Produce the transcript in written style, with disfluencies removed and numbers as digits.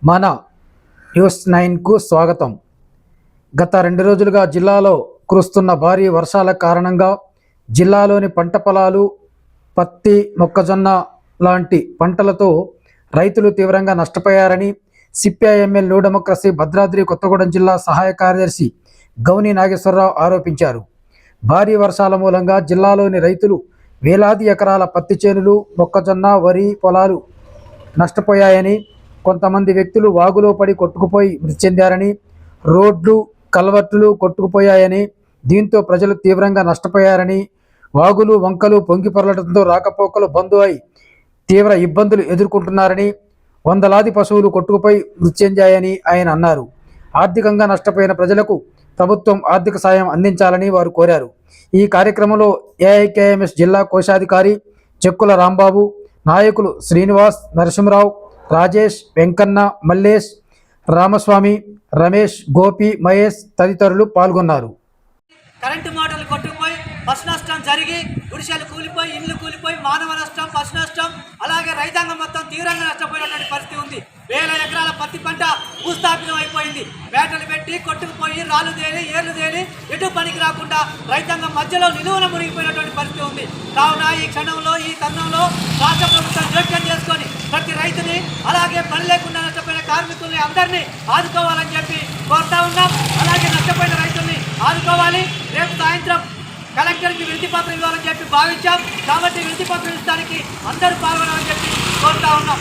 మన న్యూస్ 9కు స్వాగతం. గత 2 రోజులుగా జిల్లాలో కురుస్తున్న భారీ వర్షాల కారణంగా జిల్లాలోని పంట పొలాలు, పత్తి, మొక్కజొన్న లాంటి పంటలతో రైతులు తీవ్రంగా నష్టపోయారని CPI ML new democracy Bhadradri Kothagudem జిల్లా సహాయ కార్యదర్శి గౌని నాగేశ్వరరావు ఆరోపించారు. భారీ వర్షాల మూలంగా జిల్లాలోని రైతులు వేలాది ఎకరాల పత్తి చేనులు, మొక్కజొన్న, వరి పొలాలు నష్టపోయాయని, కొంతమంది వ్యక్తులు వాగులో పడి కొట్టుకుపోయి మృతి చెందారని, రోడ్లు, కల్వర్టులు కొట్టుకుపోయాయని, దీంతో ప్రజలు తీవ్రంగా నష్టపోయారని, వాగులు, వంకలు పొంగి పొరలడంతో రాకపోకలు బంద్ అయి తీవ్ర ఇబ్బందులు ఎదుర్కొంటున్నారని, వందలాది పశువులు కొట్టుకుపోయి మృతి చెందాయని ఆయన అన్నారు. ఆర్థికంగా నష్టపోయిన ప్రజలకు ప్రభుత్వం ఆర్థిక సాయం అందించాలని వారు కోరారు. ఈ కార్యక్రమంలో ఏఐకేఎంఎస్ జిల్లా కోశాధికారి చెక్కుల రాంబాబు, నాయకులు శ్రీనివాస్, నరసింహరావు, రాజేష్, వెంకన్న, మల్లేష్, రామస్వామి, రమేష్, గోపి, మహేష్ తదితరులు పాల్గొన్నారు. కరెంటు మోటార్లు కొట్టుకుపోయి పశు నష్టం జరిగి గుడిసెలు కూలిపోయి, ఇండ్లు కూలిపోయి, మానవ నష్టం, పశు నష్టం, అలాగే రైతాంగం మొత్తం తీవ్రంగా నష్టపోయినటువంటి పరిస్థితి ఉంది. వేల ఎకరాల పత్తి పంట భూస్థాపితం అయిపోయింది. వేటలు పెట్టి కొట్టుకుపోయి రాళ్ళు తేలి, ఏర్లు తేలి ఎటు పనికి రాకుండా రైతాంగం మధ్యలో నిలువున మునిగిపోయినటువంటి పరిస్థితి ఉంది. కావున ఈ క్షణంలో, ఈ తరుణంలో రాష్ట్ర ప్రభుత్వం జోక్యం చేసుకొని ప్రతి రైతుని, అలాగే పని లేకుండా నష్టపోయిన కార్మికుల్ని అందరినీ ఆదుకోవాలని చెప్పి కోరుతా ఉన్నాం. అలాగే నష్టపోయిన రైతుల్ని ఆదుకోవాలి. రేపు సాయంత్రం కలెక్టర్కి వినతి పత్రం ఇవ్వాలని చెప్పి భావించాం. కాబట్టి వినతి పత్రం ఇస్తానికి అందరూ పాల్గొనాలని చెప్పి కోరుతా ఉన్నాం.